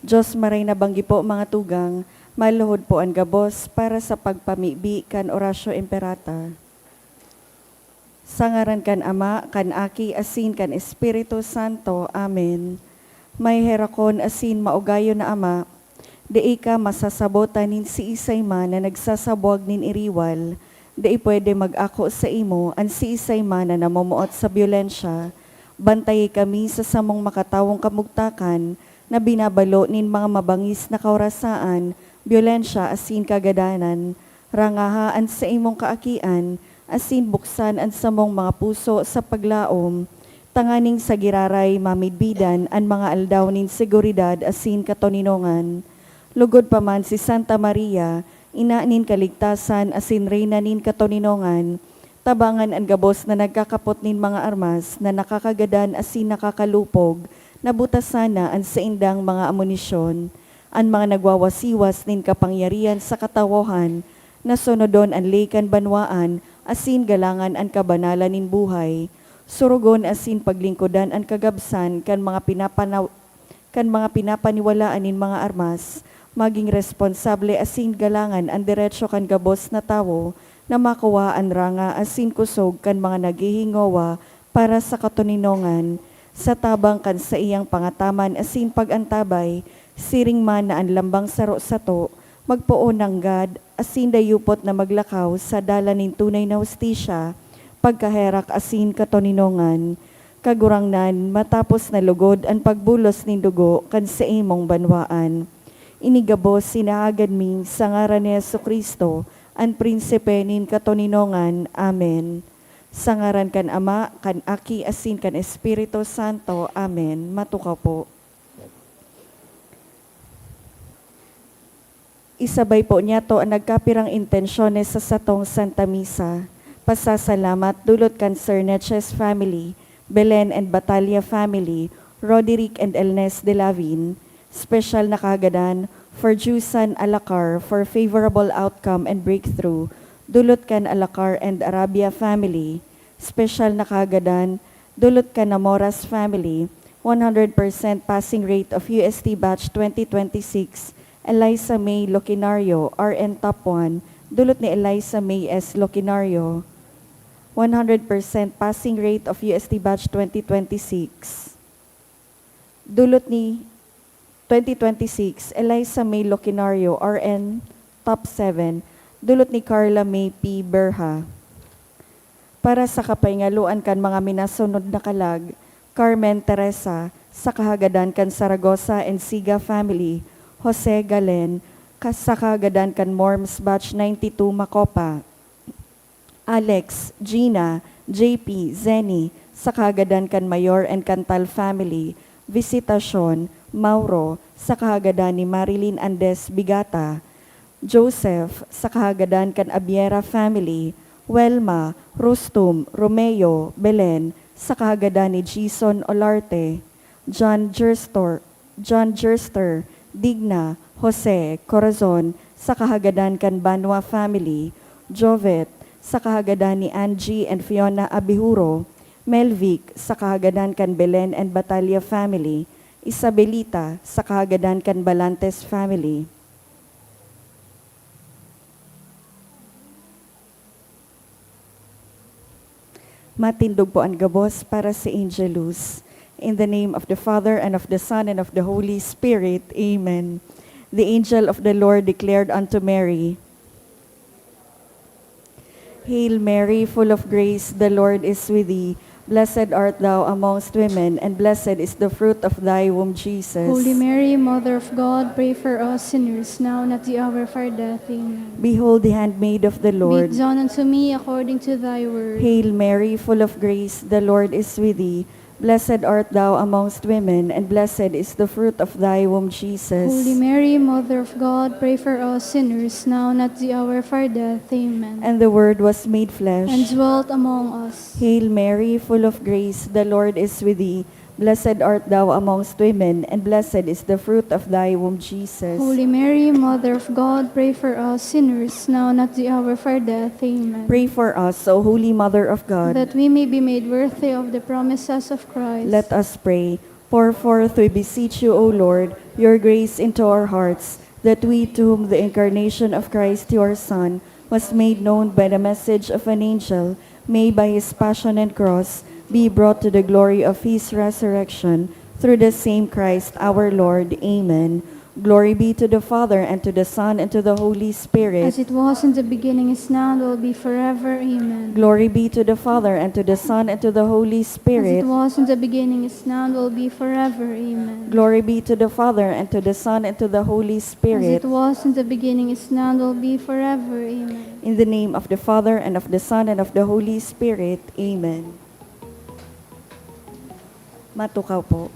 Diyos maray na banggi po mga tugang, maluhod po ang gabos para sa pagpamibi kan orasyo imperata. Sa ngaran kan Ama, kan Aki, asin kan Espiritu Santo. Amen. May herakon asin maugayo na Ama, di ka masasabotan nin si isay man na nagsasabwag nin iriwal, di pwede mag-ako sa imo an si isay man na namumuot sa byolensya, bantay kami sa samong makatawong kamugtakan na binabalo nin mga mabangis na kaurasaan, byolensya asin kagadanan, rangahaan sa imong kaakian, asin buksan ang samong mga puso sa paglaom, tanganing sa giraray mamidbidan ang mga aldaw nin seguridad asin katoninongan. Lugod pa man si Santa Maria, ina nin kaligtasan asin reyna nin katoninongan, tabangan ang gabos na nagkakapot nin mga armas na nakakagadan asin nakakalupog, nabutas sana ang sa indang mga amunisyon, ang mga nagwawasiwas nin kapangyarihan sa katawohan, na sunodon ang lekan banwaan, asin galangan ang kabanalan nin buhay, surugon asin paglingkodan ang kagabsan kan mga pinapaniwalaan nin mga armas, maging responsable asin galangan ang diretsyo kan gabos na tawo, na makuha ang ranga asin kusog kan mga naghihingowa para sa katoninongan, sa tabang kan sa iyang pangataman asin pagantabay, siring man na ang lambang saro sato, magpoon ng God, asin dayupot na maglakaw sa dala nin tunay na hustisya, pagkaherak asin katoninongan, kagurangnan matapos na lugod ang pagbulos nin dugo kan sa imong banwaan. Inigabos sinaagad mi sa ngaran ni Jesucristo, ang prinsipe nin katoninongan. Amen. Sa ngaran kan Ama, kan Aki, asin kan Espiritu Santo. Amen. Matukaw po. Isabay po niya to ang nagkapirang intensyones sa satong Santa Misa. Pasasalamat dulot kan Sir Neches family, Belen and Batalia family, Roderick and Elnes de Lavin, special na kagadan for Jusan Alacar for favorable outcome and breakthrough, dulot kan Alacar and Arabia family, special na kagadan, dulot kan Namoras family, 100% passing rate of UST Batch 2026, Eliza May Locinario, RN Top 1, dulot ni Eliza May S. Locinario, 100% passing rate of UST Batch 2026. Dulot ni 2026, Eliza May Locinario, RN Top 7, dulot ni Carla May P. Berha. Para sa kapaingaluan kan mga minasunod na kalag, Carmen Teresa, sa kahagadan kan Saragosa and Siga family, Jose Galen, sa kahagadan kan Morms Batch 92 Macopa, Alex, Gina, JP, Zenny, sa kahagadan kan Mayor and Cantal family, Visitacion, Mauro, sa kahagadan ni Marilyn Andes Bigata, Joseph, sa kahagadan kan Abiera family, Welma, Rustum, Romeo, Belen, sa kahagadan ni Jason Olarte, John Gerster, Digna, Jose, Corazon, sa kahagadan kan Banwa family, Jovet, sa kahagadan ni Angie and Fiona Abihuro, Melvic, sa kahagadan kan Belen and Batalia family, Isabelita, sa kahagadan kan Balantes family. Matindog po ang gabos para si Angelus. In the name of the Father, and of the Son, and of the Holy Spirit. Amen. The angel of the Lord declared unto Mary, Hail Mary, full of grace, the Lord is with thee. Blessed art thou amongst women, and blessed is the fruit of thy womb, Jesus. Holy Mary, Mother of God, pray for us sinners, now and at the hour of our death. Amen. Behold the handmaid of the Be Lord. it done unto me according to thy word. Hail Mary, full of grace, the Lord is with thee. Blessed art thou amongst women, and blessed is the fruit of thy womb, Jesus. Holy Mary, Mother of God, pray for us sinners, now and at the hour of our death. Amen. And the Word was made flesh. And dwelt among us. Hail Mary, full of grace, the Lord is with thee. Blessed art thou amongst women, and blessed is the fruit of thy womb, Jesus. Holy Mary, Mother of God, pray for us sinners, now and at the hour of our death. Amen. Pray for us, O Holy Mother of God. That we may be made worthy of the promises of Christ. Let us pray. Pour forth, we beseech you, O Lord, your grace into our hearts, that we, to whom the incarnation of Christ your Son was made known by the message of an angel, may by his passion and cross be brought to the glory of his resurrection, through the same Christ our Lord. Amen. Glory be to the Father, and to the Son, and to the Holy Spirit. As it was in the beginning, is now, and will be forever. Amen. Glory be to the Father, and to the Son, and to the Holy As Spirit. it was in the beginning, is now, and will be forever. Amen. Glory be to the Father, and to the Son, and to the Holy As Spirit. it was in the beginning, is now, and will be forever. Amen. In the name of the Father, and of the Son, and of the Holy Spirit. Amen. Matukaw po.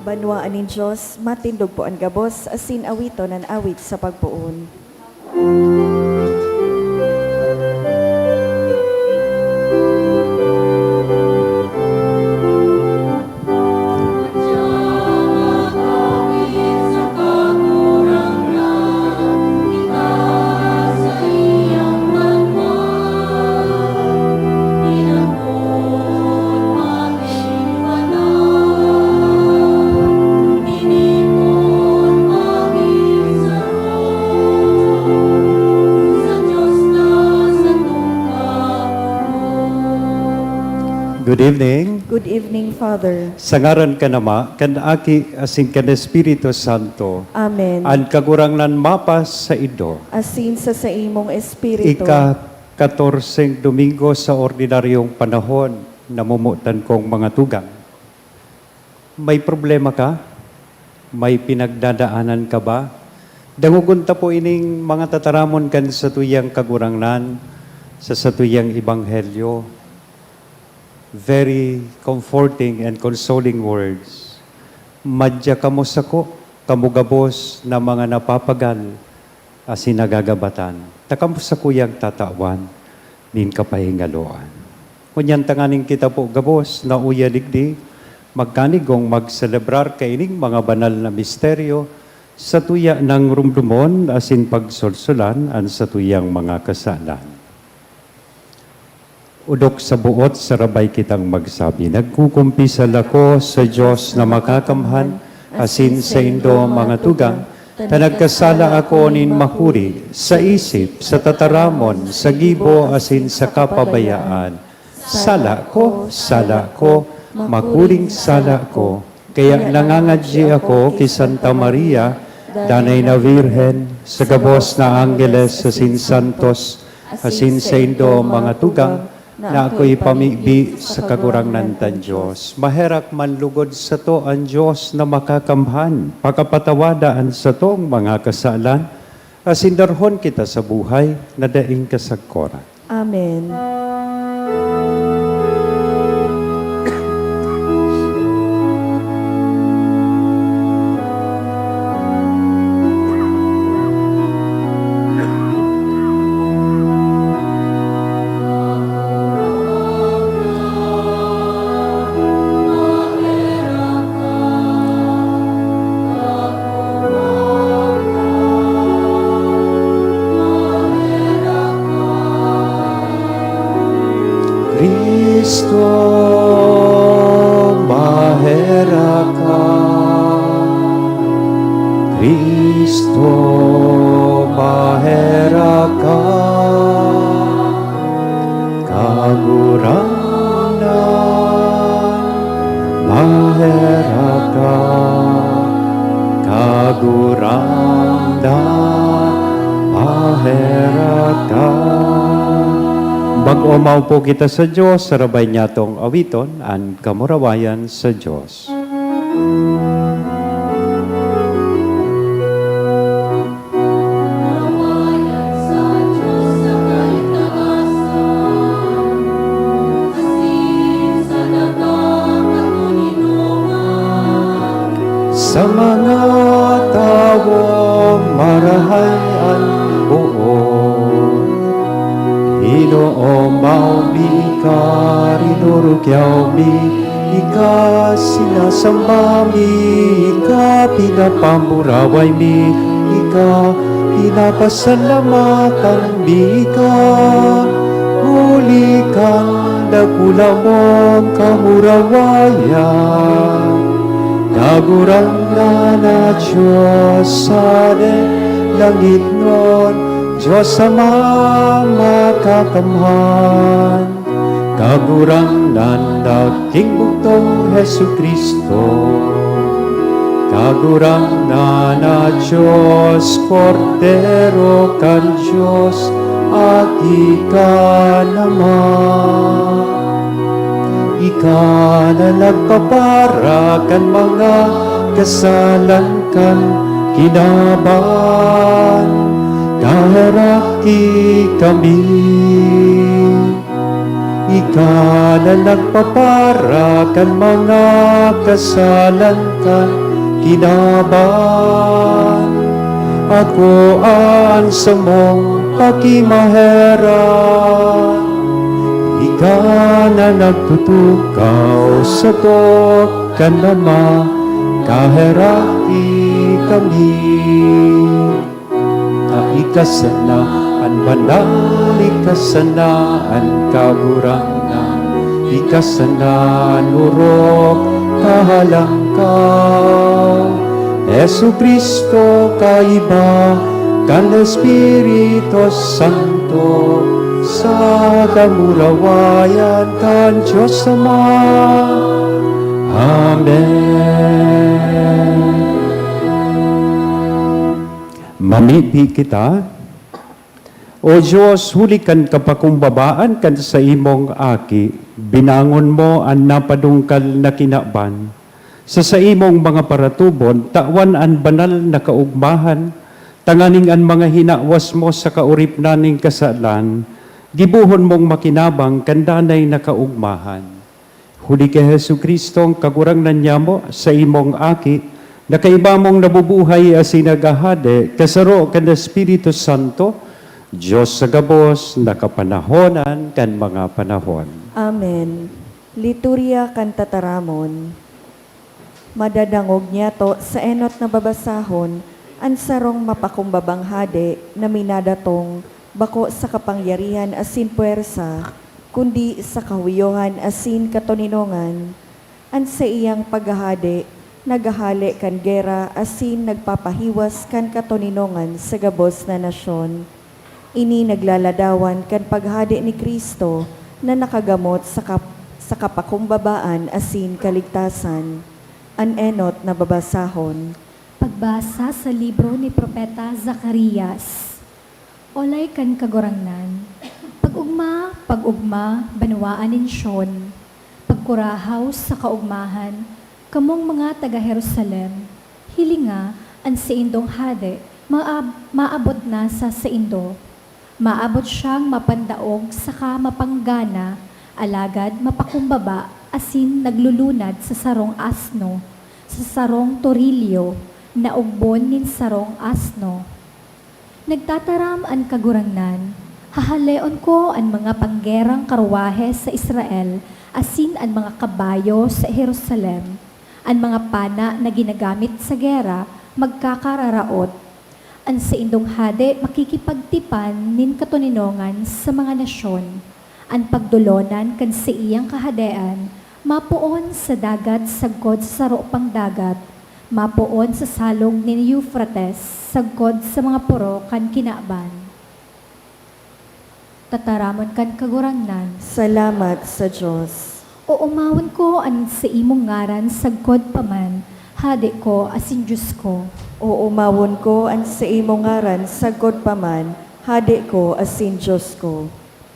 banwaan nin Diyos, matindog po ang gabos, asin awito nan awit sa pagpuon. Good evening. Good evening, Father. Sa ngaran ka nama, kan aki asin kan Espiritu Santo, Amen. an kagurangnan mapas sa ido. Asin sa imong espiritu. Ika-14 Domingo sa ordinaryong panahon, namumutan kong mga tugang. May problema ka? May pinagdadaanan ka ba? Dangugunta po ining mga tataramon kan sa tuyang kagurangnan, sa tuyang ebanghelyo. Very comforting and consoling words. Madya kamo sako, kamugabos na mga napapagal, asin nagagabatan. Takamo sa kuyang tatawan, nin kapahingaloan. Kunyan tanganing kita po gabos, na uyaligdi, magkanigong magselebrar kaining mga banal na misteryo, sa tuya ng rumdumon, asin pagsulsulan, an sa tuyang mga kasalan. Udok sa buot, sarabay kitang magsabi, nagkukumpisal ako sa Diyos na makakamhan, asin sa indo mga tugang, na nagkasala ako nin mahuri, sa isip, sa tataramon, sa gibo, asin sa kapabayaan. Sala ko, makuring sala ko, kaya nangangadji ako kay Santa Maria, danay na Virhen, sa gabos na Angeles, asin Santos, asin sa indo mga tugang, na ako'y pamigbi sa kagurangnan tan Diyos. Maherak manlugod sa to ang Diyos na makakamhan, pagkapatawadaan sa tong mga kasalan, asindarhon kita sa buhay na daing kasagkora. Amen. Kristo, mahera ka. Kristo, mahera ka. Kagurangnan, mahera ka. Kagurangnan, mahera ka. Mag-umaw po kita sa Diyos, sarabay niya tong awiton, ang kamurawayan sa Diyos. Sa mga tawong marahay ang buong, Inoong maumi ka, rinurukyaw mi, ika sinasamba mi, ika pinapamuraway mi, ika pinapasalamatan mi, ika huli kang dakula mong kamurawayan. Kagurangnan na Diyos sa langit nun, Diyos Ama makakamhan, kagurangnan daking buktong Hesu Kristo. Kagurangnan na Diyos, Kordero kan Diyos, at ika naman. Ika na nagpapara kan mga kasalan kan kinaban. Kaharaki kami, ika na nagpapara kan mga kasalan kan kinaban. Ako an sa mong pakimaheran, ika na nagtutukaw sa to kanama, kaheraki kami. Ikasanaan banal, ikasanaan kagurangan, ikasanaan urok kahalangkaw. Yesu Kristo kaiba kan Espiritu Santo, sa kamurawayan kan Diyos Ama. Amen. Mamipi kita, O Diyos, huli kan kapakumbabaan kan sa imong aki, binangon mo ang napadungkal na kinaban. Sa imong mga paratubon, tawan ang banal na kaugmahan, tanganing ang mga hinawas mo sa kaurip naning kasalan, gibuhon mong makinabang kandanay na kaugmahan. Huli kay Hesu Kristo ang kagurangnan niya mo sa imong aki, na kaiba mong nabubuhay as sinagahade, kasaro kan Espiritu Santo, Diyos sa gabos, nakapanahonan kan mga panahon. Amen. Liturya kan tataramon. Madadangog niya to sa enot na babasahon, ang sarong mapakumbabang hade na minadatong bako sa kapangyarihan asin puwersa, kundi sa kahuyohan asin katoninongan. An sa iyang paghahade, nagahali kan gera asin nagpapahiwas kan katoninongan sa gabos na nasyon. Ini naglaladawan kan paghade ni Kristo na nakagamot sa kapakumbabaan asin kaligtasan. An enot na babasahon. Pagbasa sa libro ni Propeta Zacarias. Olay kan kagurangnan, pag-ugma, banwaan ninsyon, pagkurahaw sa kaugmahan, kamong mga taga-Jerusalem, hilinga ang siindong hade, maabot na sa saindo. Maabot siyang mapandaog saka mapanggana, alagad mapakumbaba, asin naglulunad sa sarong asno, sa sarong torilyo, na ugbon nin sarong asno. Nagtataram ang kagurangnan, hahaleon ko ang mga panggerang karwahe sa Israel, asin ang mga kabayo sa Jerusalem, ang mga pana na ginagamit sa gera, magkakararaot. Ang sa indong hade makikipagtipan nin katoninongan sa mga nasyon, ang pagdulonan kan sa iyang kahadean, mapuon sa dagat sagkod sa ropang dagat, mapuon sa salog ni Euphrates, sagkod sa mga puro kan kinaban. Tataramon kan kagurangnan, Salamat sa Diyos. o umawon ko ang sa imong ngaran sagkod paman, hade ko asin Diyos ko. O umawon ko ang sa imong ngaran sagkod paman, hade ko asin Diyos ko.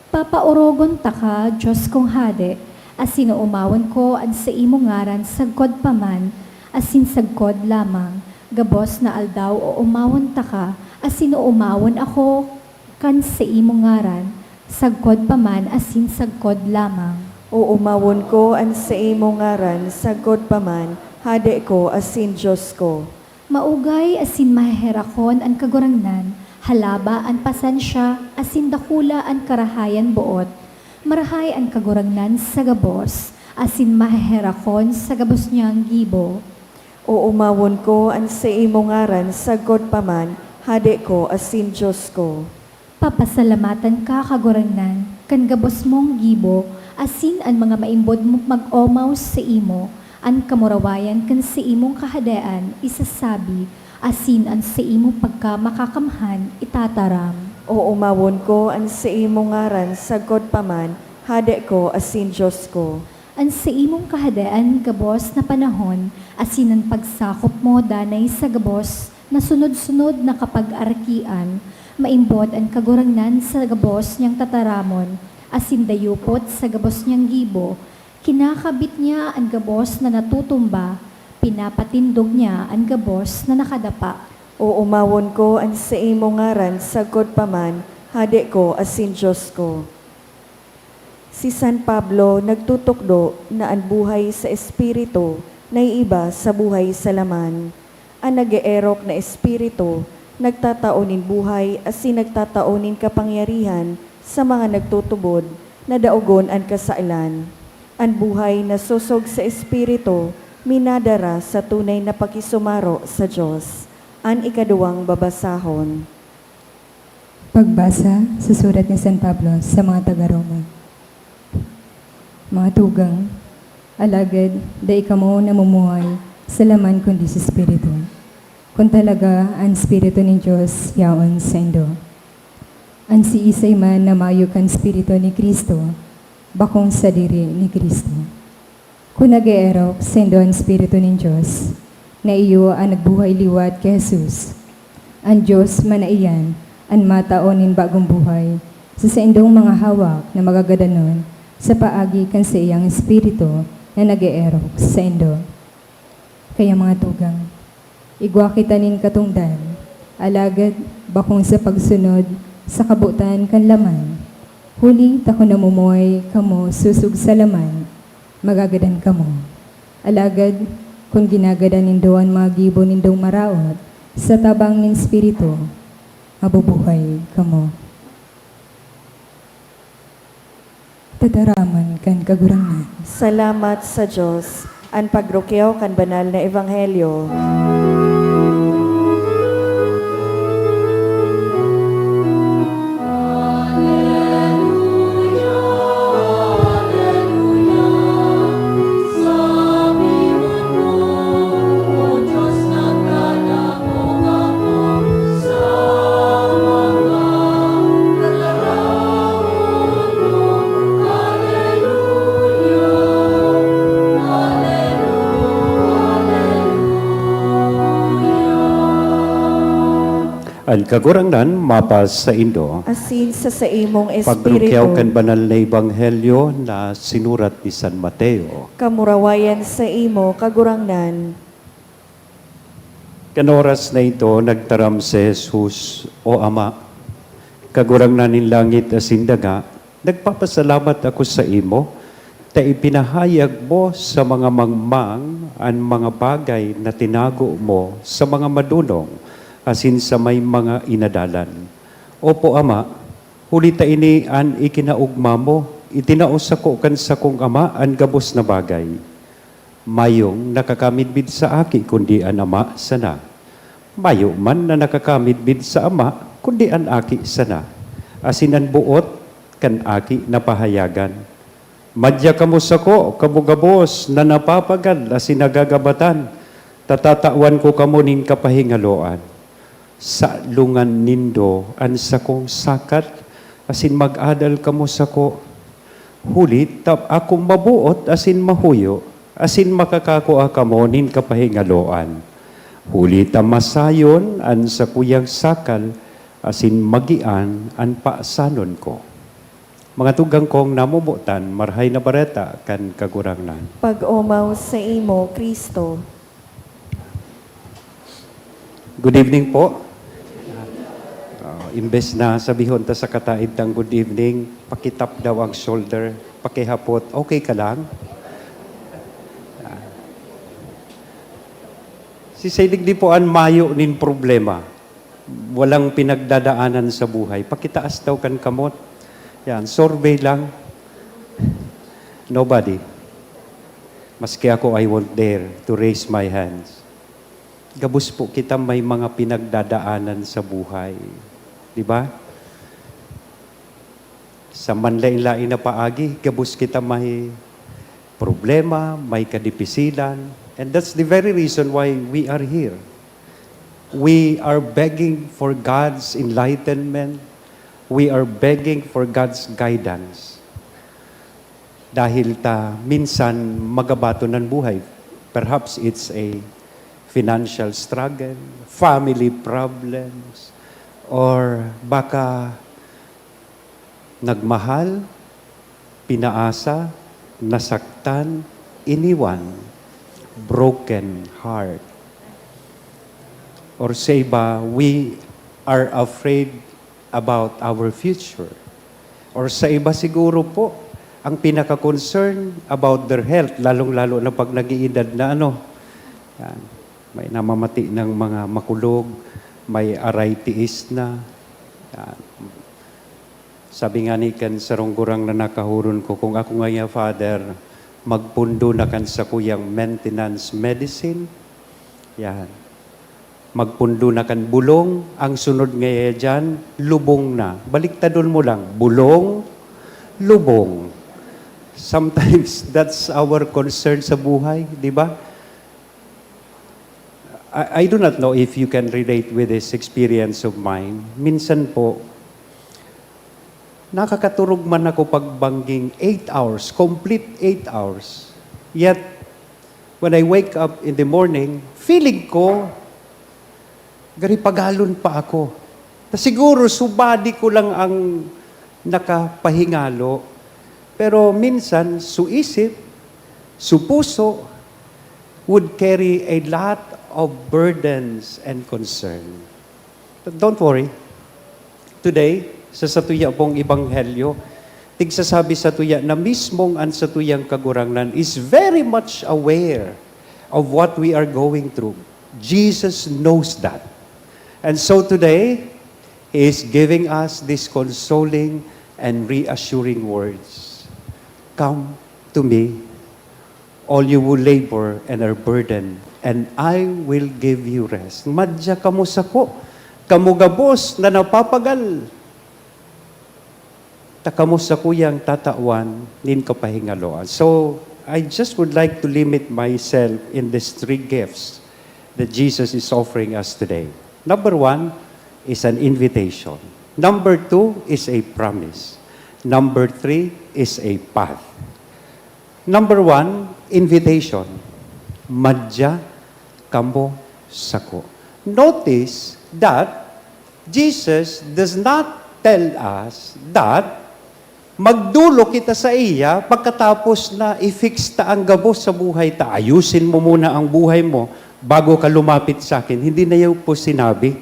Papaurogon ta ka, Diyos kong hade, asin umawon ko ang sa imong ngaran sagkod paman, asin sagkod lamang, gabos na aldaw o umawon ta ka, asin umawon ako kan sa imong ngaran, sagkod paman asin sagkod lamang. O umawon ko ang sa imong ngaran sagkod paman, hade ko asin Diyos ko. Maugay asin maheherakon ang kagurangnan, halaba ang pasensya, asin dakula ang karahayan buot. Marahay ang kagurangnan sa gabos, asin maheherakon sa gabos niyang gibo. O umawon ko ang sa imong ngaran sagkod paman, hade ko asin Diyos ko. Papasalamatan ka kagurangnan, kan gabos mong gibo, asin ang mga maimbod mo mag-omaw sa imo, ang kamurawayan kan sa imong kahadean, isasabi, asin ang sa imong pagka makakamhan, itataram. O umawon ko ang sa imong ngaran sagkod paman, hade ko asin Diyos ko. Ang sa imong kahadean, gabos na panahon, asin ang pagsakop mo danay sa gabos, na sunod-sunod na kapag-arakian, maimbot ang kagurangnan sa gabos niyang tataramon, asin dayupot sa gabos niyang gibo, kinakabit niya ang gabos na natutumba, pinapatindog niya ang gabos na nakadapa. O umawon ko ang sa imong ngaran sagkod paman, hade ko asin Diyos ko. Si San Pablo nagtutukdo na ang buhay sa Espiritu naiiba sa buhay sa laman. Ang nag-eerok na espiritu, nagtataonin buhay asin nagtataonin kapangyarihan sa mga nagtutubod, na daogon ang kasailan. Ang buhay na susog sa espiritu, minadara sa tunay na pakisumaro sa Diyos. Ang ikaduwang babasahon. Pagbasa sa surat ni San Pablo sa mga taga-Roma. Mga tugang, alagad, dai kamo namumuhay sa laman kundi sa Espiritu. Kung talaga ang Espiritu ng Diyos yaon sa indo. Ang si isay man na mayo kan Espiritu ni Kristo, bakong sa diri ni Kristo. Kung nag-eerok sa indo ang Espiritu ng Diyos, na iyo ang nagbuhay liwat kay Jesus, ang Diyos manaiyan, ang mataonin bagong buhay, sa indong mga hawak na magagadanon, sa paagi kan sa iyang Espiritu na nag-eerok sa indo. Kaya mga tugang, igwa kita nin katungdan, alagad bakong sa pagsunod sa kabutan kan laman, huli tako namumuhay kamo susug sa laman, magagadan kamo. Alagad kung ginagadan nindoan mga gibo nindong maraot sa tabang nin Espiritu, mabubuhay kamo. Tataraman kan kagurangan. Salamat sa Diyos. Ang pagrukyaw kan banal na ebanghelyo. Ang kagurangnan, mapas sa Indo, Asin sa imong pagrukyaw kan espiritu, banal na ebanghelyo na sinurat ni San Mateo. kamurawayan sa imo kagurangnan. Kanoras na ito, nagtaram si Jesus, O Ama, kagurangnan ng langit asin daga, nagpapasalamat ako sa imo, ta ipinahayag mo sa mga mangmang ang mga bagay na tinago mo sa mga madunong, asin sa may mga inadalan. Opo, Ama, hulita ini an ikinaugma mo, itinaos ako kan sa kong Ama ang gabos na bagay. Mayong nakakamidbid sa aki, kundi an Ama sana. Mayo man na nakakamidbid sa Ama, kundi an aki sana. Asin an buot, kan aki napahayagan. Madya kamo sako, kabugabos na napapagal, asin nagagabatan. Tatatawan ko kamo ning kapahingaloan. Sa lungan nindo, an sakong sakat, asin mag-adal kamo sako. Huli, akong mabuot, asin mahuyo, asin makakakuha kamo nin kapahingaloan. Huli masayon, an sa kuyang sakal, asin magian, an paasanon ko. Mga tugang kong namumutan, marhay na bareta, kan kagurangnan. Pag-umaw sa imo, Kristo. Good evening po. Imbes na sabihon ta sa kataid ng good evening, pakitap daw ang shoulder, pakihapot, okay ka lang? Si Sailig di po an mayo nin problema. Walang pinagdadaanan sa buhay. Pakitaas daw kan kamot. Yan, survey lang. Nobody. Maski ako, I won't dare to raise my hands. Gabos po kita may mga pinagdadaanan sa buhay. Di ba? Sa manlain-lain na paagi, gabos kita may problema, may kadipisilan. And that's the very reason why we are here. We are begging for God's enlightenment. We are begging for God's guidance. Dahil minsan magabato ng buhay. Perhaps it's a financial struggle, family problems, or baka nagmahal, pinaasa, nasaktan, iniwan, broken heart. Or sa iba, we are afraid about our future. Or sa iba siguro po, ang pinaka-concern about their health, lalong-lalo na pag nag-iedad na yan, may namamati ng mga makulog, may arthritis na. Yan. Sabi nga ni kan sarong-gurang na nakahuron ko, kung ako nga Father, magpundo na kan sa kuyang maintenance medicine. Yan. Magpundo na kan bulong, ang sunod ngayon dyan, lubong na. Baliktadon mo lang, bulong, lubong. Sometimes that's our concern sa buhay, di ba? I do not know if you can relate with this experience of mine. Minsan po, nakakaturog man ako pagbangging 8 hours, complete 8 hours. Yet, when I wake up in the morning, feeling ko, garipagalon pa ako. Siguro, subadi ko lang ang nakapahingalo. Pero minsan, suisip, supuso, would carry a lot of burdens and concern. But don't worry. Today, sa satuya pong Ebanghelyo, tigsasabi sa tuya na mismong ang satuyang kagurangnan is very much aware of what we are going through. Jesus knows that. And so today, He is giving us these consoling and reassuring words. Come to me, all you who labor and are burdened, and I will give you rest. Madya kamo sako, kamo gabos na napapagal. Takamo sa kuyang tatawan, nin kapahingaloan. So, I just would like to limit myself in these 3 gifts that Jesus is offering us today. Number 1 is an invitation. Number 2 is a promise. Number 3 is a path. Number 1, invitation. Madya kamo sako. Notice that Jesus does not tell us that magdulo kita sa iya pagkatapos na i-fix ta ang gabos sa buhay ta. Ayusin mo muna ang buhay mo bago ka lumapit sa akin. Hindi na yun po sinabi.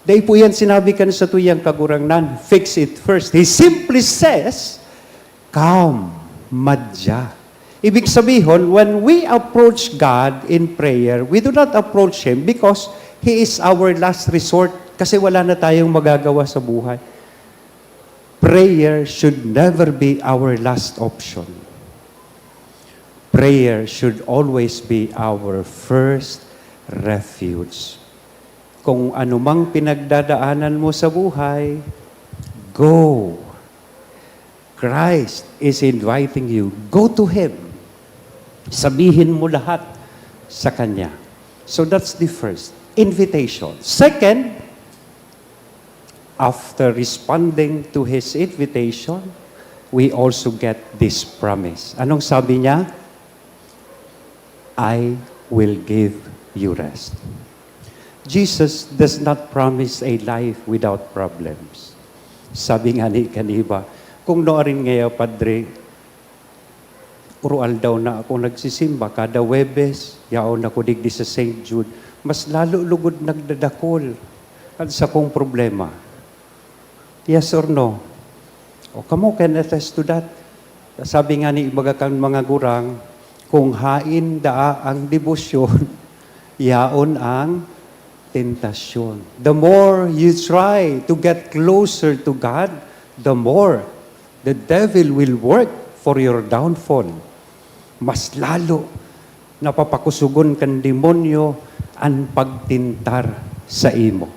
Dahil po yan sinabi kan sa tuyang kagurangnan, fix it first. He simply says, come, madya. Ibig sabihin, when we approach God in prayer, we do not approach Him because He is our last resort kasi wala na tayong magagawa sa buhay. Prayer should never be our last option. Prayer should always be our first refuge. Kung anumang pinagdadaanan mo sa buhay, go. Christ is inviting you. Go to Him. Sabihin mo lahat sa Kanya. So that's the first, invitation. Second, after responding to His invitation, we also get this promise. Anong sabi niya? I will give you rest. Jesus does not promise a life without problems. Sabi nga ni kaniba, kung noorin ngayon, Padre, urual daw na ako nagsisimba, kada Webes, yaon ako digdi sa St. Jude, mas lalo lugod nagdadakol at sa kong problema. Yes or no? O kamo can attest to that. Sabi nga ni ibaga kang mga gurang, kung hain daa ang debosyon, yaon ang tentasyon. The more you try to get closer to God, the more the devil will work for your downfall. Mas lalo napapakusugon kan demonyo ang pagtintar sa imo.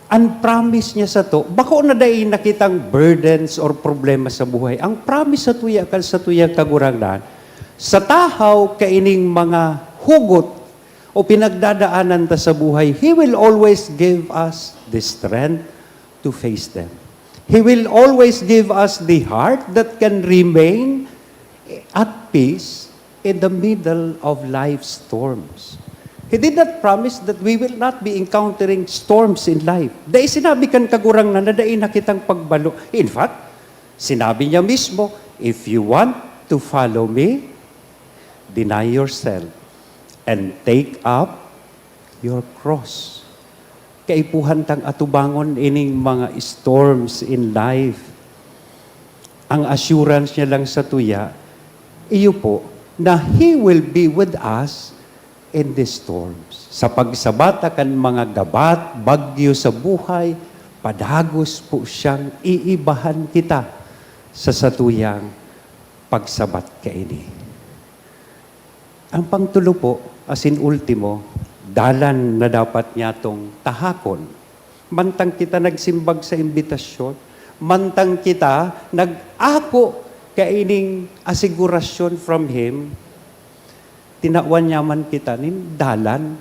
Ang promise niya sa to, bako na dahil nakitang burdens or problema sa buhay. Ang promise sa tuya kan sa tuya kagurangnan, sa tahaw kaining mga hugot o pinagdadaanan ta sa buhay, He will always give us the strength to face them. He will always give us the heart that can remain at peace in the middle of life's storms. He did not promise that we will not be encountering storms in life. Dahil sinabi kan kagurang na dahil nakitang pagbalo. In fact, sinabi niya mismo, if you want to follow me, deny yourself and take up your cross. Kaipuhan tang atubangon ining mga storms in life. ang assurance niya lang sa tuya, iyo po, na He will be with us in the storms. Sa pagsabata kan mga gabat, bagyo sa buhay, padagos po siyang iibahan kita sa satuyang pagsabat kaini. Ang pangtulo po, as in ultimo, dalan na dapat niya tong tahakon. Mantang kita nagsimbag sa imbitasyon, mantang kita nag-ako kaining asigurasyon from Him, tinawan niya man kita nin dalan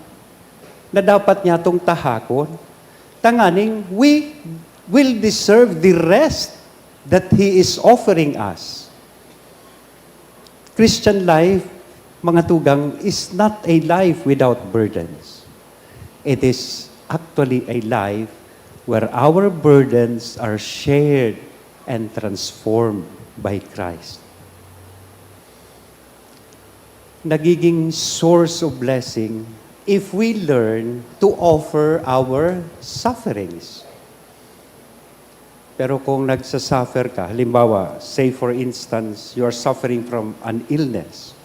na dapat niya tong tahakon. Tanganing, we will deserve the rest that He is offering us. Christian life, mga tugang, is not a life without burdens. It is actually a life where our burdens are shared and transformed by Christ. Nagiging source of blessing if we learn to offer our sufferings. Pero kung nagsasuffer ka, halimbawa, say for instance, you are suffering from an illness,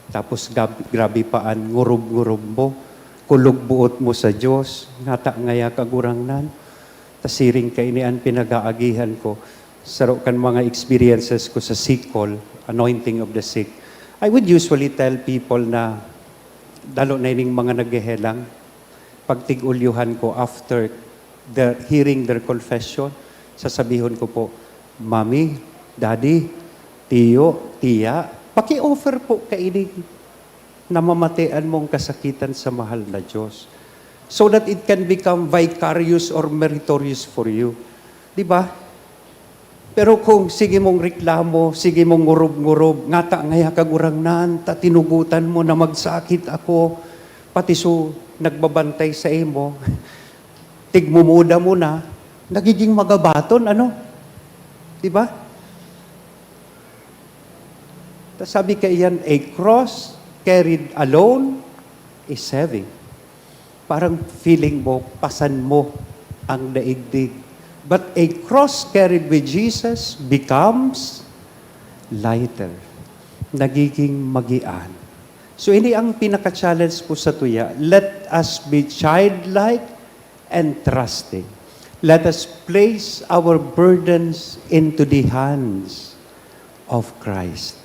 tapos grabe paan, ngurob-ngurob mo, kulog-buot mo sa Diyos, ngata ngaya kagurangnan, tasiring kainian pinag-aagihan ko, saro kan mga experiences ko sa sick call, anointing of the sick. I would usually tell people na, dalo na ining mga naghehelang, pagtigulyuhan ko after hearing their confession, sasabihin ko po, Mami, Daddy, Tiyo, Tiya, paki-offer po kaining namamatian mong kasakitan sa mahal na Diyos so that it can become vicarious or meritorious for you. Di ba? Pero kung sige mong reklamo, sige mong ngurob-ngurob, ngata ngaya kagurangnan, tinugutan mo na magsakit ako, pati so nagbabantay sa imo, tigmumuda mo na, nagiging magabaton, ano? Di ba? Tas sabi kaiyan, a cross carried alone is heavy. Parang feeling mo, pasan mo ang daigdig. But a cross carried with Jesus becomes lighter. Nagiging magian. So ini ang pinaka-challenge po sa tuya. Let us be childlike and trusting. Let us place our burdens into the hands of Christ.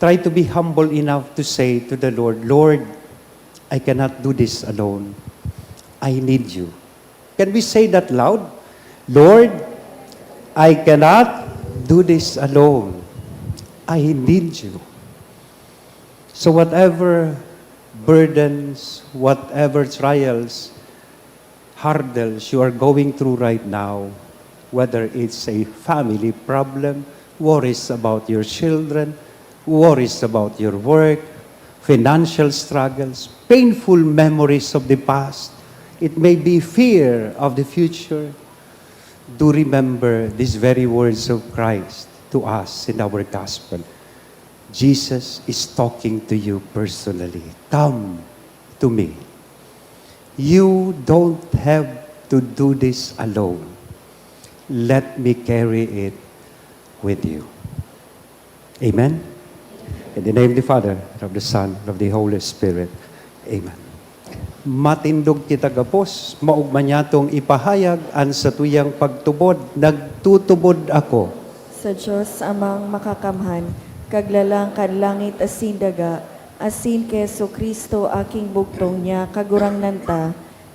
Try to be humble enough to say to the Lord, Lord, I cannot do this alone. I need you. Can we say that loud? Lord, I cannot do this alone. I need you. So whatever burdens, whatever trials, hurdles you are going through right now, whether it's a family problem, worries about your children, worries about your work, financial struggles, painful memories of the past, it may be fear of the future. Do remember these very words of Christ to us in our gospel. Jesus is talking to you personally. Come to me. You don't have to do this alone. Let me carry it with you. Amen? In the name of the Father, of the Son, of the Holy Spirit. Amen. Matindog kita gapos, maugma niya tong ipahayag an sa tuyang pagtubod, nagtutubod ako. Sa Diyos amang makakamhan, kaglalang kan langit asin daga, asin keso Kristo aking bugtong niya, kagurangnan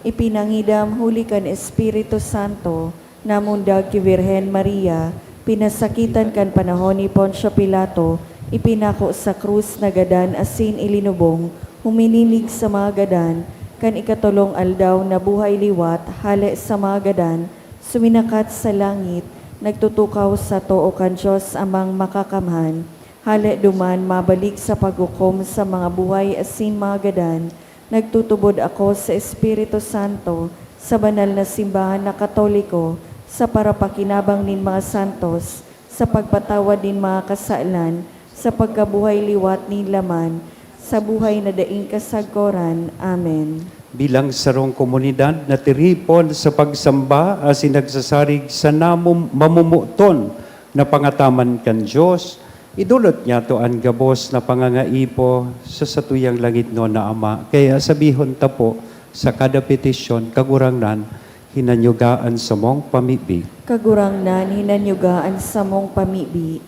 ipinangidam huli kan Espiritu Santo, namundag ki Virhen Maria, pinasakitan kan panahon ni Poncio Pilato, ipinako sa krus na gadan asin ilinubong, huminilig sa mga gadan, kan ikatulong aldaw na buhay liwat, hale sa mga gadan, suminakat sa langit, nagtutukaw sa too kan Diyos amang makakamhan, hale duman mabalik sa paghukom sa mga buhay asin mga gadan, nagtutubod ako sa Espiritu Santo, sa banal na simbahan na Katoliko, sa parapakinabang nin mga santos, sa pagpatawad din mga kasalan, sa pagkabuhay liwat ni laman, sa buhay na daing kasagkoran. Amen. bilang sarong komunidad na tiripon sa pagsamba asin nagsasarig sa mamumuton na pangataman kan Diyos, idulot niya to ang gabos na pangangaipo sa satuyang langit no na Ama. Kaya sabihon ta po sa kada petisyon, kagurangnan, hinanyugaan sa mong pamibig. Kagurangnan, hinanyugaan sa mong pamibi.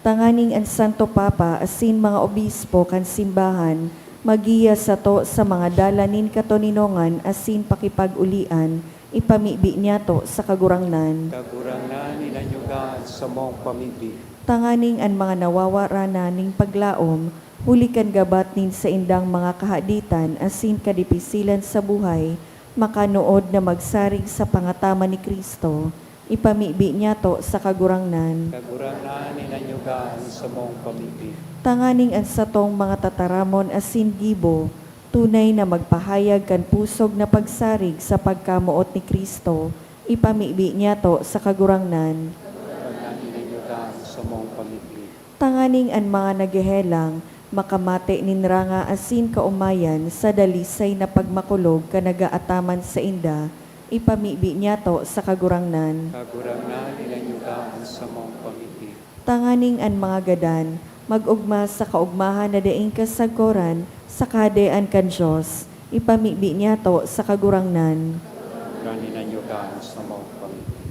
Tanganing ang Santo Papa, asin mga obispo kan simbahan, magiya sa to sa mga dalanin katoninongan, asin pakipag-ulian, ipamibi niya to sa kagurangnan. Kagurangnan, hinanyugaan sa mong pamibig. Tanganing ang mga nawawara na ning paglaom, huli kan gabat nin sa indang mga kahaditan, asin kadipisilan sa buhay, makanood na magsarig sa pangataman ni Kristo, ipamibi niya to sa kagurangnan. Kagurangnan, hinanyugaan sa mong pamibig. Tanganing ang satong mga tataramon asin gibo, tunay na magpahayag kan pusog na pagsarig sa pagkamuot ni Kristo, ipamibi niya to sa kagurangnan. Kagurangnan, hinanyugaan sa mong pamibig. Tanganing ang mga nagehelang, makamate ninranga asin kaumayan sa dalisay na pagmakulog kanagaataman sa inda, ipamibi niya to sa kagurangnan. Kagurangnan, hinanyugaan sa mong pamibig. Tanganing ang mga gadan, mag-ugma sa kaugmahan na daing kasagkoran sa kadean kan Diyos, ipamibi niya to sa kagurangnan. Kagurangnan, hinanyugaan sa mong pamibig.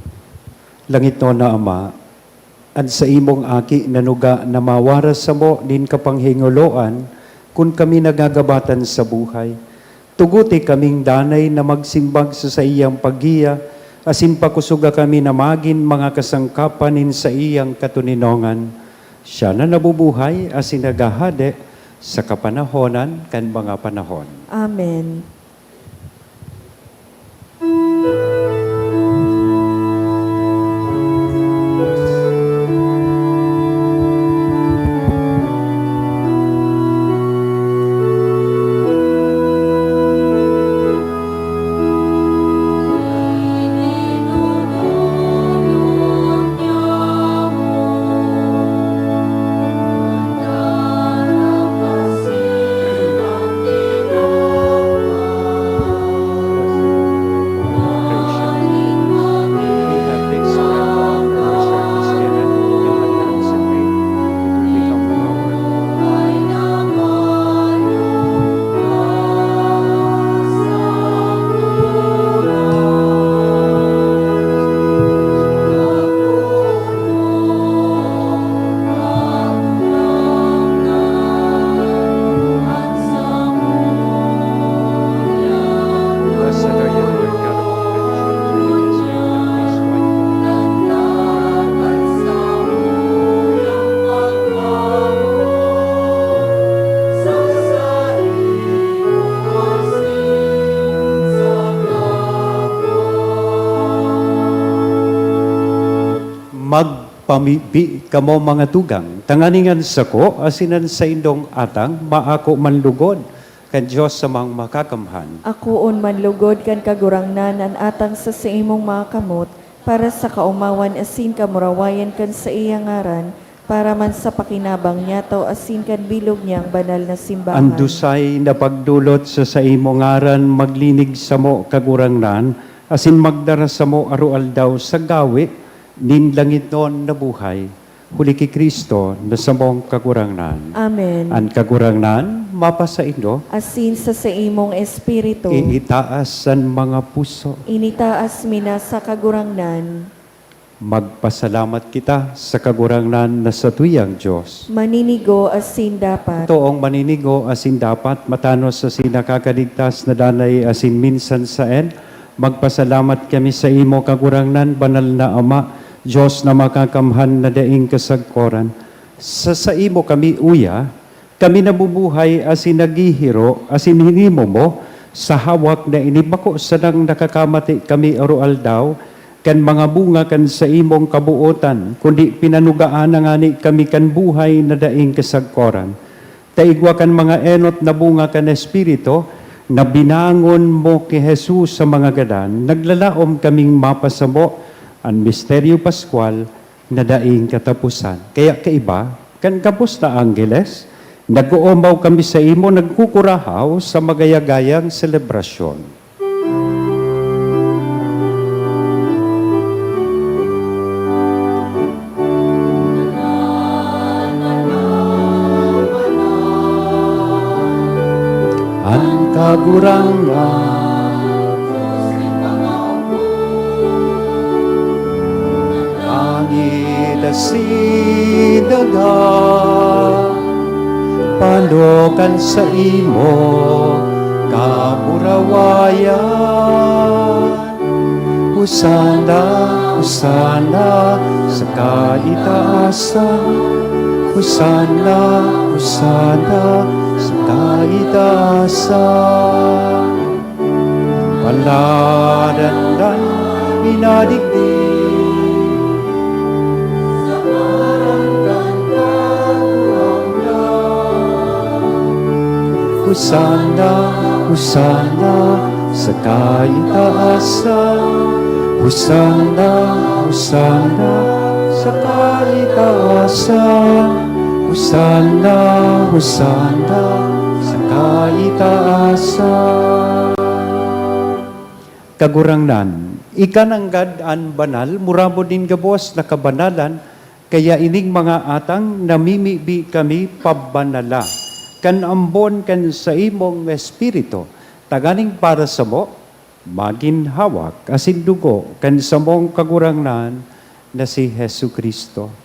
Langit no na Ama, at sa imong aki nanuga na mawaras sa mo din kapanghingoloan kung kami nagagabatan sa buhay. Tuguti kaming danay na magsimbag sa iyang paggiya, asin pakusuga kami na magin mga kasangkapanin sa iyang katuninongan. Siya na nabubuhay asin nagahade sa kapanahonan kan mga panahon. Amen. Magpamibi kamo mga tugang, tanganingan sako, asinan sa indong atang, maako manlugod, kan Diyos sa mga makakamhan. Akoon manlugod kan kagurangnan an atang sa imong mga kamot, para sa kaumawan asin kamurawayan kan sa iyang ngaran, para man sa pakinabang niya to asin kan bilog niyang banal na simbahan. Andusay na pagdulot sa imo ngaran, maglinig sa mo kagurangnan, asin magdara sa mo arual daw sa gawi, nin langit noon na buhay, huli ki Kristo na sa mong kagurangnan. Amen. Ang kagurangnan, mapasaindo, Asin sa imong espiritu, iitaas ang mga puso. initaas mina sa kagurangnan, Magpasalamat kita sa kagurangnan na sa tuyang Diyos. maninigo asin dapat. Ito ang maninigo asin dapat matanos sa sinakakaligtas na danay asin minsan saen. Magpasalamat kami sa imo kagurangnan, banal na Ama, Diyos na makakamhan na daing kasagkoran. Sa imo kami uya, kami nabubuhay asin nagihiro, asin hinimo mo, sa hawak na inibako sa nang nakakamati kami arual daw, kan mga bunga kan sa imong kabuotan, kundi pinanugaan na ngani kami kan buhay na daing kasagkoran. Taigwa kan mga enot na bunga kan Espiritu, na binangon mo kay Jesus sa mga gadan, naglalaom kaming mapasamo ang misteryo Pascual na daing katapusan. Kaya kaiba, kan kapos na Angeles, Nag-uumaw kami sa imo, nagkukurahaw sa magayagayang selebrasyon. Ang kagurangan, langit asidaga, panokan sa imo, kapurawayan. Husana, husana sa kaitaasan, husana, husana sa kaitaasan. Paladandan minadigdig, sa maranggan kagurangan. Husana, husana sa kaitaasan, husana, husana sa kaitaasan. Husana, husana sa kaitaasan. Kagurangnan, ikananggad an banal, muramo din gabos na kabanalan, kaya ining mga atang namimibi kami pabanala. Kan ambon kan sa imong espiritu, taganing para sa mo, maginhawak, asin dugo, kan sa mong kagurangnan na si Hesu Kristo.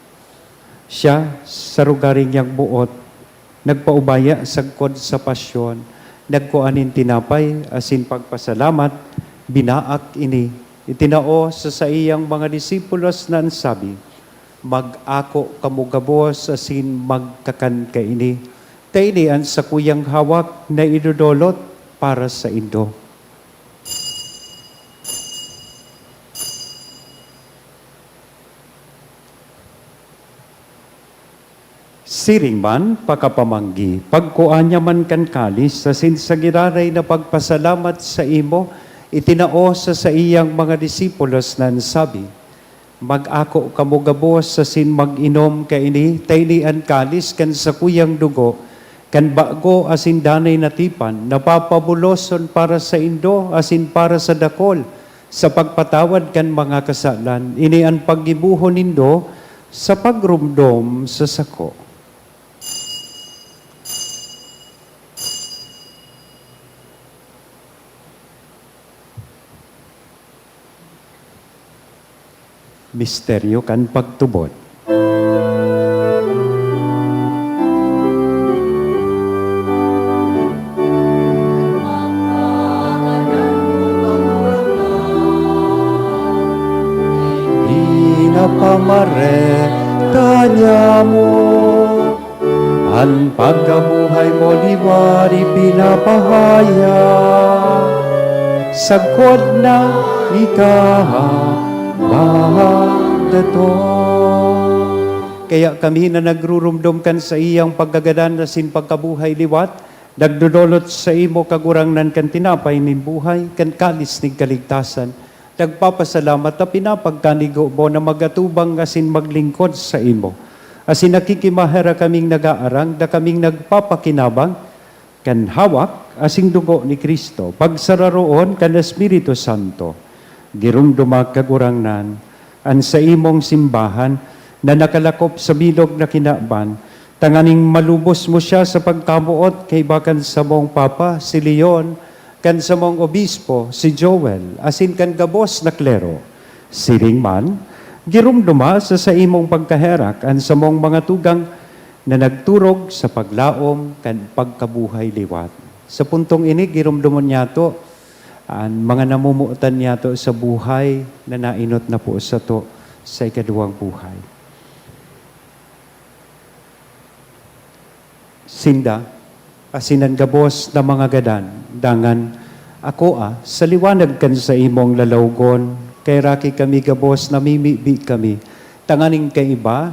Siya, sa rugaring niyang buot, nagpaubaya sagkod sa pasyon, nagkuanin tinapay, asin pagpasalamat, binaak ini, itinao sa iyang mga disipulos na ansabi, mag-ako kamugabos, asin magkakan ka ini, tainian sa kuyang hawak na idudolot para sa indo. Siring man, pakapamanggi, pagkuanya man kan kalis, sa sinsagiraray na pagpasalamat sa imo, itinao sa iyang mga disipulos na sabi, mag-ako kamugabos sa sin mag-inom ka ini, tainian kalis kan sa kuyang dugo, kan bago asin danay natipan, napapabuloson para sa indo, asin para sa dakol, sa pagpatawad kan mga kasalan, ini ang paggibuhon nindo sa pagrumdom sa sako. Misteryo kan pagtubod. Inapamare kanya mo, ang pagkabuhay mo liwari pinapahaya, sagkod na ikaw dato. Kaya kami na nagrurumdum sa iyang paggagadan na sin pagkabuhay liwat, nagdudolot sa imo kagurangnan kan tinapay nin buhay, kan kalis ning kaligtasan, nagpapasalamat na pinapagkanigo mo na magatubang asin maglingkod sa imo. Asin nakikimahera kaming nagaarang, da kaming nagpapakinabang, kan hawak asing dugo ni Kristo, pagsararoon kan Espiritu Santo. Girumduma kagurangnan, an sa imong simbahan na nakalakop sa bilog na kinaban, tanganing malubos mo siya sa pagkamuot kay bakan sa mong Papa, si Leon, kan sa mong Obispo, si Joel, asin kan gabos na klero. Siring man, girumduma sa imong pagkaherak, an sa mong mga tugang na nagturog sa paglaom kan pagkabuhay liwat. Sa puntong ini, girumdumon niya to, ang mga namumuutan niya to sa buhay na nainot na po sa to sa ikaduwang buhay. Sinda, asinan gabos na mga gadan, dangan, ako sa liwanag kan sa imong lalawgon, kay raki kami gabos na mimibi kami, tanganing kaiba,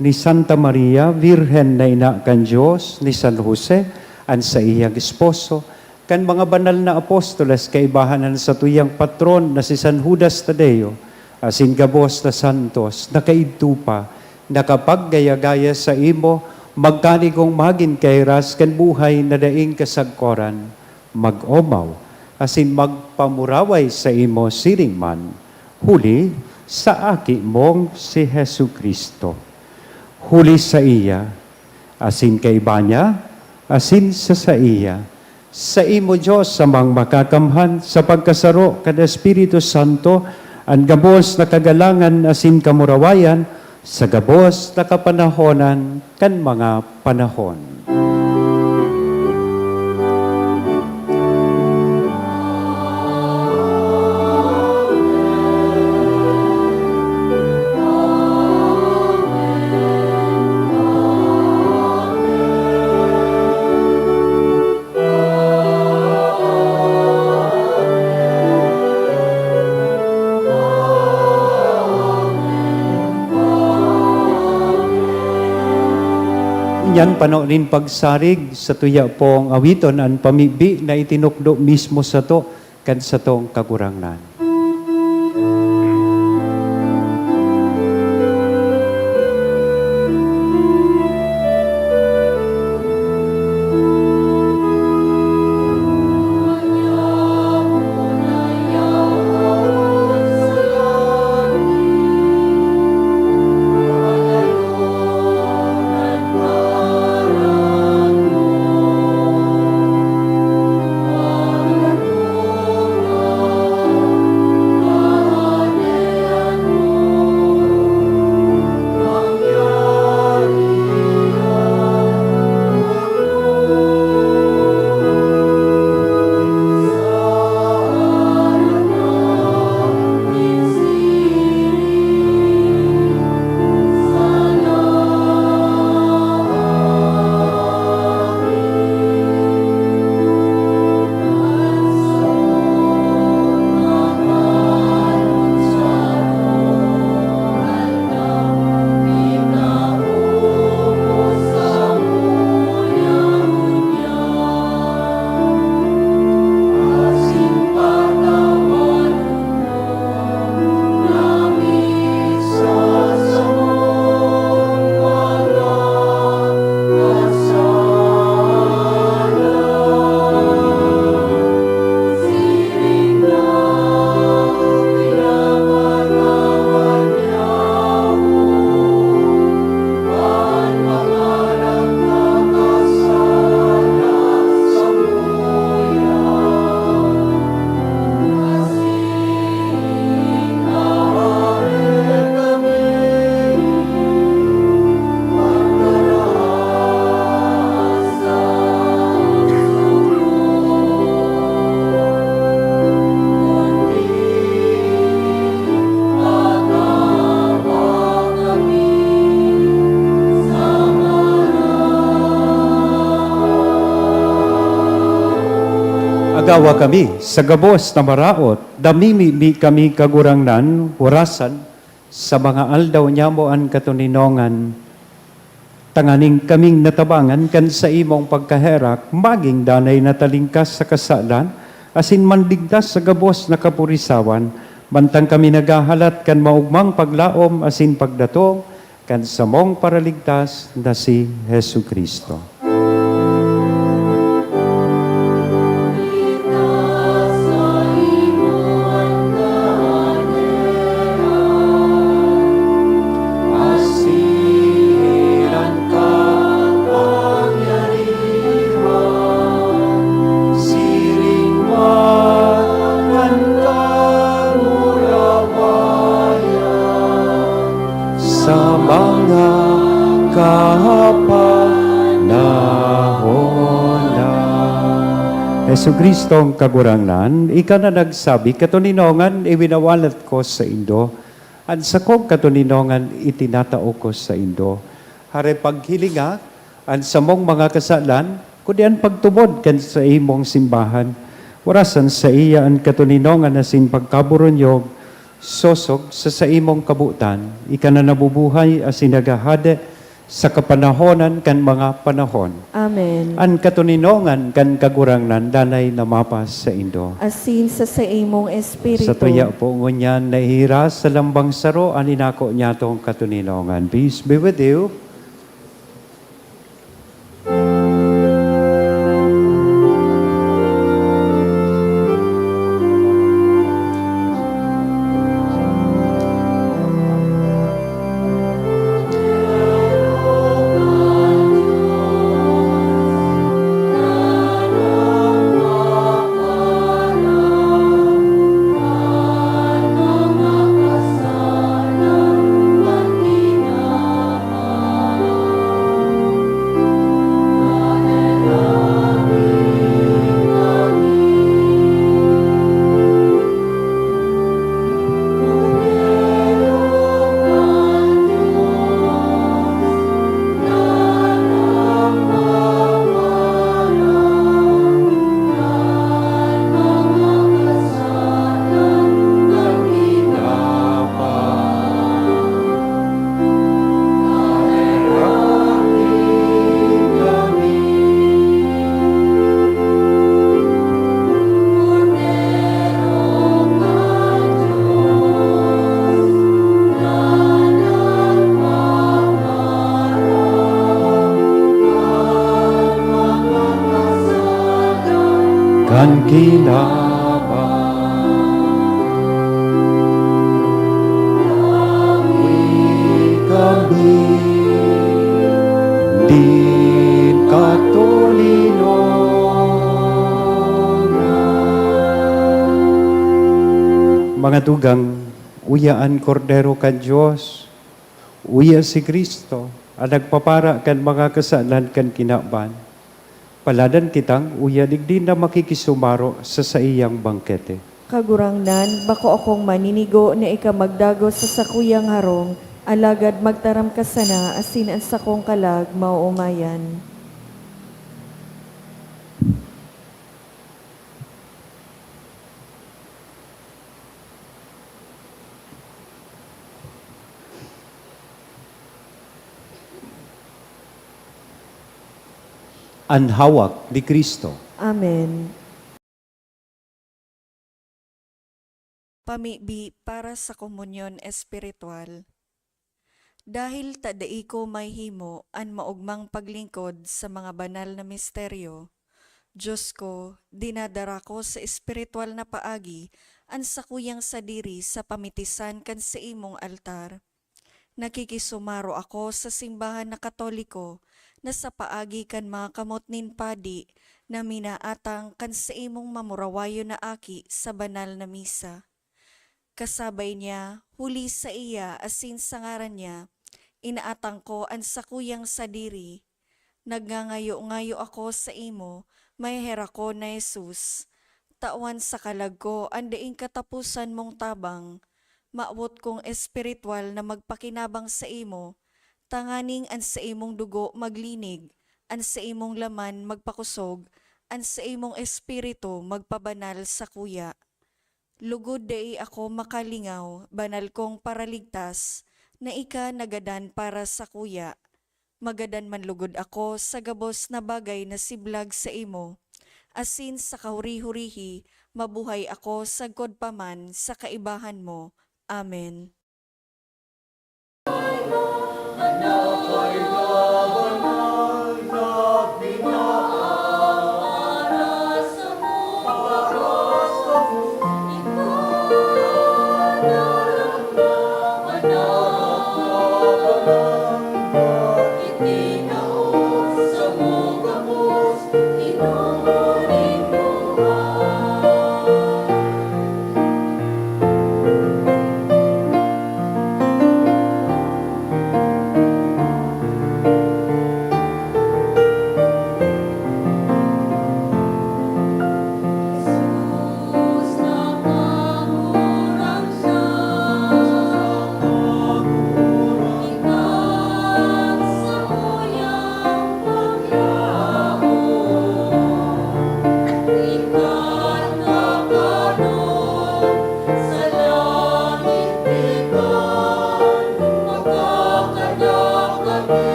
ni Santa Maria, Virhen na ina kan Diyos, ni San Jose, an sa iyang esposo, kan mga banal na apostoles kaibahanan sa tuyang patron na si San Judas Tadeo, asin gabos na santos, nakaidtupa, nakapaggaya-gaya sa imo, magkani kong magin kay ras kan buhay na daing kasagkoran, mag-omaw, asin magpamuraway sa imo siring man, huli sa aki mong si Hesu Kristo. Huli sa iya, asin kay Banya, asin sa iya, sa imo Diyos sa mang makakamhan sa pagkasaro kada Espiritu Santo, ang gabos na kagalangan asin kamurawayan, sa gabos na kapanahonan kan mga panahon. Yan panoorin pagsarig sa tuya pong awiton ang pamibi na itinukdo mismo sa to kan sa tong kagurangnan. Agawa kami sa gabos na maraot, damimi kami kagurangnan, warasan, sa mga aldaw niya mo ang katuninongan. Tanganing kaming natabangan kan sa imong pagkaherak, maging danay na talingkas sa kasalan, asin mandigdas sa gabos na kapurisawan, bantang kami nagahalat kan maugmang paglaom asin pagdato, kan sa mong paraligtas na si Hesu Kristo. Hesu Kristong kagurangnan, ika na nagsabi, katuninongan iwinawalat ko sa Indo, at sa kong katuninongan itinatao ko sa Indo. Hare paghilinga, at sa mong mga kasalan, kundi ang pagtubod kan sa imong simbahan, warasan sa iya ang katuninongan na sin pagkaburunyog, sosog sa imong kabutan, ika na nabubuhay as inagahade, sa kapanahonan kan mga panahon. Amen. An katuninongan kan kagurangnan danay namapas sa Indo. Asin sa imong espiritu. Sa tuya po ngunyan nahira sa lambang saro an inako niya tong katuninongan. Peace be with you. ng kinabang. Kami din katulino mga dugang uyaan kordero kan Diyos uya si Kristo ang nagpapara kan mga kasalan kan kinaban paladan kitang uya digdi na makikisumaro sa iyang bangkete. Kagurangnan, bako akong maninigo na ikamagdago sa sakuyang harong, alagad magtaram ka sana asin ang sakong kalag mauumayan. Ang hawak ni Kristo. Amen. Pamibi para sa komunyon espiritual. Dahil tadai ko may himo an maugmang paglingkod sa mga banal na misteryo, Diyos ko, dinadara ko sa espiritual na paagi an sakuyang sadiri sa pamitisan kan sa imong altar. Nakikisumaro ako sa simbahan na Katoliko na sa paagi kan mga kamot nin padi na minaatang kan sa imong mamurawayo na aki sa banal na misa. Kasabay niya, huli sa iya asin sa ngaran niya, inaatang ko ang sakuyang sadiri. Nagngangayo-ngayo ako sa imo, may hera ko na Jesus. Tawan sa kalag ko, ang daing katapusan mong tabang. Maawot kong espiritual na magpakinabang sa imo, tanganing an sa imong dugo maglinig, an sa imong laman magpakusog, an sa imong espiritu magpabanal sa kuya. Lugod dai ako makalingaw, banal kong paraligtas, na ika nagadan para sa kuya. Magadan man lugod ako sa gabos na bagay na siblag sa imo. Asin sa kahuri-hurihi, mabuhay ako sa godpaman sa kaibahan mo. Amen.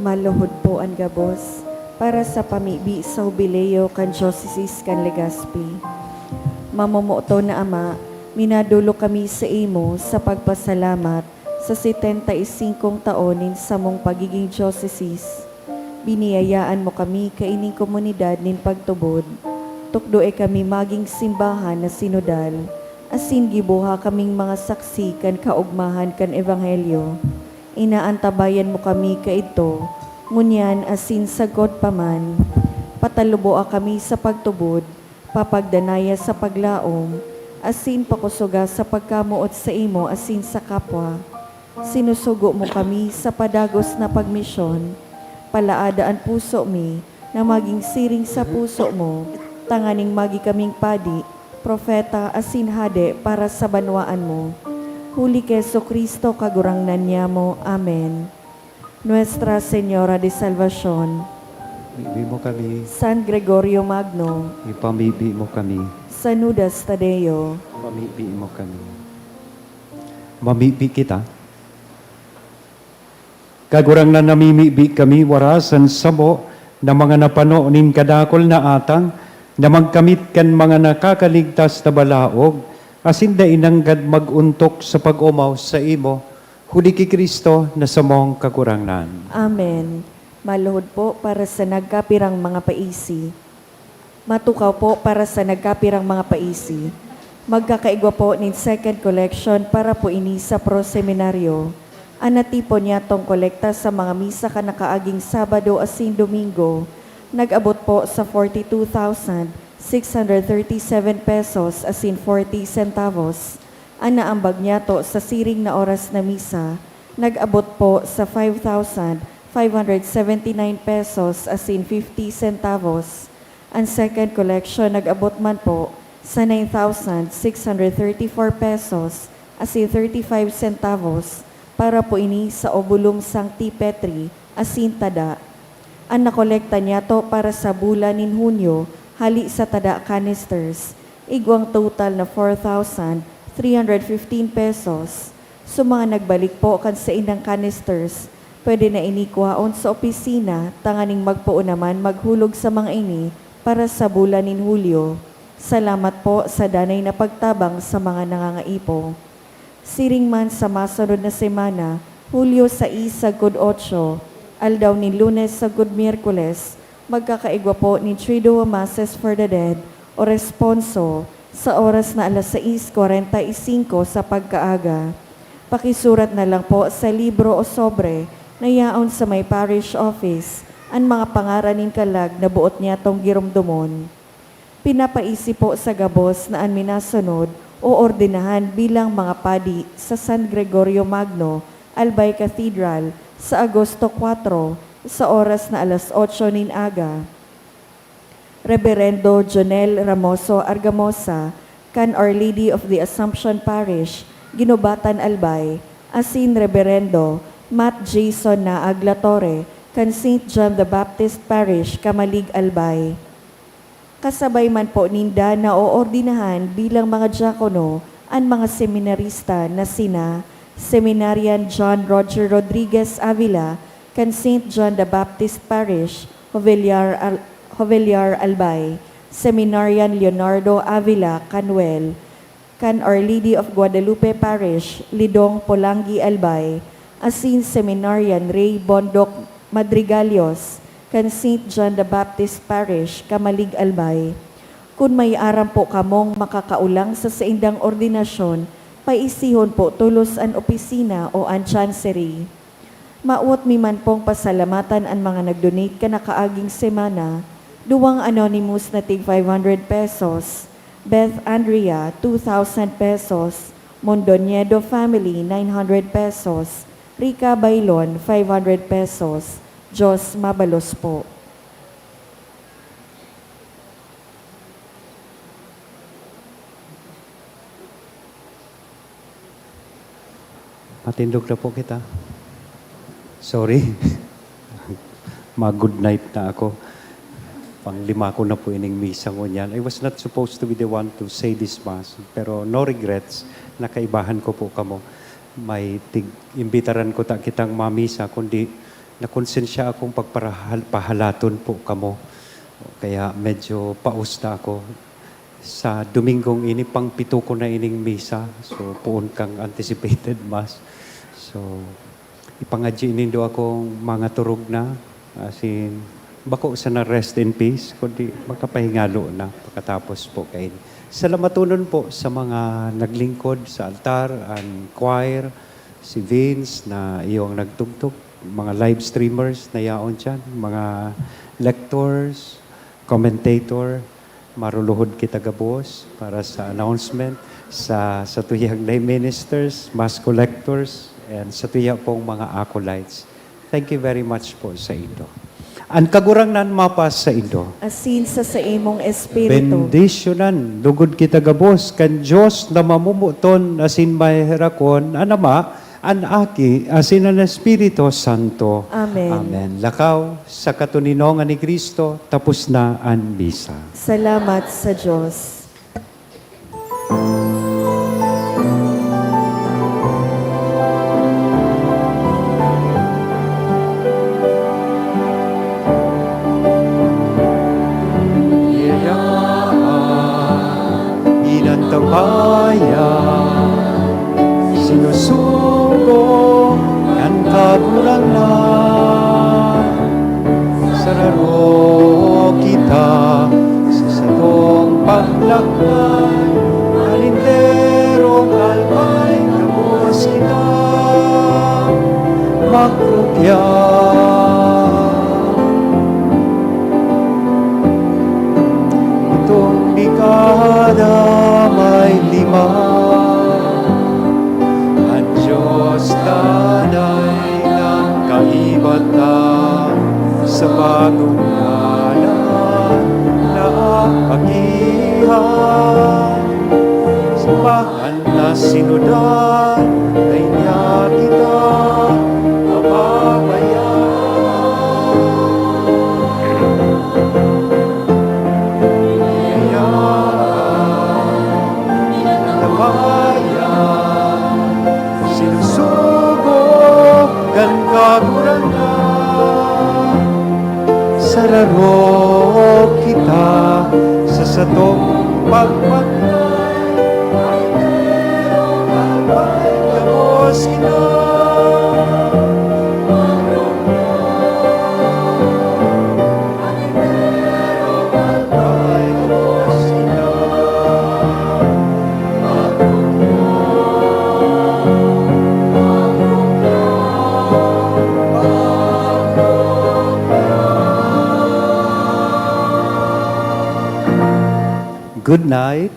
Maluhod po ang gabos para sa pamibi sa jubileo kan Diocese kan Legazpi. Mamumuto na Ama, minadulo kami sa imo sa pagpasalamat sa 75 taonin sa mong pagiging Diocese. Biniyayaan mo kami kaining komunidad nin pagtubod. Tukdoe kami maging simbahan na sinodal. Asin gibuha kaming mga saksi kan kaugmahan kan ebanghelyo. Inaantabayan mo kami kaito, ngunyan asin sagot paman. Pataluboa kami sa pagtubod, papagdanaya sa paglaom, asin pakusuga sa pagkamuot sa imo asin sa kapwa. Sinusugo mo kami sa padagos na pagmisyon, palaadaan puso mi na maging siring sa puso mo, tanganing magi kaming padi, propeta asin hade para sa banwaan mo. Huli keso Kristo kagurangnan niya mo. Amen. Nuestra Señora de Salvación, Pamibi mo kami. San Gregorio Magno, Ipamibi mo kami. San Judas Tadeo, Pamibi mo kami. Mamibi kita. Kagurang na namimibi kami warasan sabo na mga napano nin kadakol na atang na magkamit kan mga nakakaligtas na balaog asin da inanggad maguntok sa pag-umaw sa imo huli ki Kristo na sa mong kagurangnan. Amen. Maluhod po para sa nagkapirang mga paisi. Matukaw po para sa nagkapirang mga paisi. Magkakaigwa po nin second collection para po ini sa pro-seminaryo. Anatipo niya tong kolekta sa mga misa ka nakaaging Sabado asin Domingo. Nag-abot po sa 42,637 pesos asin 40 centavos. Ang naambag niya to sa siring na oras na misa. Nag-abot po sa 5,579 pesos asin 50 centavos. Ang second collection nag-abot man po sa 9,634 pesos asin 35 centavos para po ini sa Obulong Sancti Petri asin tada. Ang nakolekta niya to para sa bulan nin Hunyo hali sa tada canisters. Igwang total na 4,315 pesos. So mga nagbalik po kan sa inang canisters, pwede na inikwaon sa opisina, tanganing magpuo naman maghulog sa mga ini para sa bulan nin Hulyo. Salamat po sa danay na pagtabang sa mga nangangaipo. Siring man sa masunod na semana, Hulyo 6 sa Good 8, aldaw ni Lunes sa Good Miyerkules, magkakaigwa po ni Triduo Masses for the Dead o Responso sa oras na alas 6:45 sa pagkaaga. Pakisurat na lang po sa libro o sobre na yaon sa may parish office ang mga pangaranin kalag na buot niya tong girumdumon. Pinapaisi po sa gabos na ang minasunod o ordinahan bilang mga padi sa San Gregorio Magno, Albay Cathedral sa Agosto 4 sa oras na alas 8 nin aga. Reverendo Jonel Ramoso Argamosa, kan Our Lady of the Assumption Parish, Ginubatan Albay, asin Reverendo Matt Jason na Aglatore, kan St. John the Baptist Parish, Kamalig Albay. Kasabay man po ninda na oordinahan bilang mga diakono ang mga seminarista na sina Seminarian John Roger Rodriguez Avila, kan St. John the Baptist Parish, Jovellar Albay, Seminarian Leonardo Avila Canuel, kan Our Lady of Guadalupe Parish, Lidong Polangi Albay, asin Seminarian Ray Bondok Madrigalios, kan St. John the Baptist Parish, Kamalig Albay. Kung may aram po kamong makakaulang sa saindang ordinasyon, paisihon po tulos an opisina o an chancery. Mauot mi man pong pasalamatan ang mga nag-donate ka nakaaging semana, duwang anonymous na tig 500 pesos, Beth Andrea 2,000 pesos, Mondoniedo Family 900 pesos, Rica Bailon 500 pesos, Diyos mabalos po. Matindog na po kita. Sorry. Mag-good night na ako. Pang-5 ko na po ining misa ko niyan. I was not supposed to be the one to say this mass, pero no regrets. Nakaibahan ko po kamo. may imbitaran ko ta kitang mamisa, kundi nakonsensya akong pagpahalaton po kamo. Kaya medyo paus na ako. Sa Domingong ini, pang 7 ko na ining misa. So, puon kang anticipated mass. So, ipangadji inindo akong mga turog na. As in, bako sa na rest in peace, kundi makapahingalo na pagkatapos po kayo. Salamatunon po sa mga naglingkod sa altar and choir, si Vince na iyong nagtugtog, mga live streamers na yaon dyan, mga lectors, commentator, maruluhod kita gabos para sa announcement, sa tuyang lay ministers, mass collectors, and sa tuya pong mga acolytes. Thank you very much po sa ito. Ang kagurangnan mapas sa ito. Asin sa imong espiritu. Bendisyonan, lugod kita gabos, kan Diyos na mamumuton asin mahirakon, anama, an aki, asin ang Espiritu Santo. Amen. Amen. Lakaw, sa katuninongan ni Kristo, tapos na ang misa. Salamat sa Diyos. Inantabayan, sinusugo ang kagurangan. Sararo kita sa satong paglakbay, alinderong alpay, kabos kita magrugyan. Itong dekada may 5, ang Diyos tanay ng kaibatan sa bagong ngalan na agihan. Sa bahan na sinudan, ay niya kita sararo kita sa satong pagpagnay, ay merong alpay, kabos kita Good night.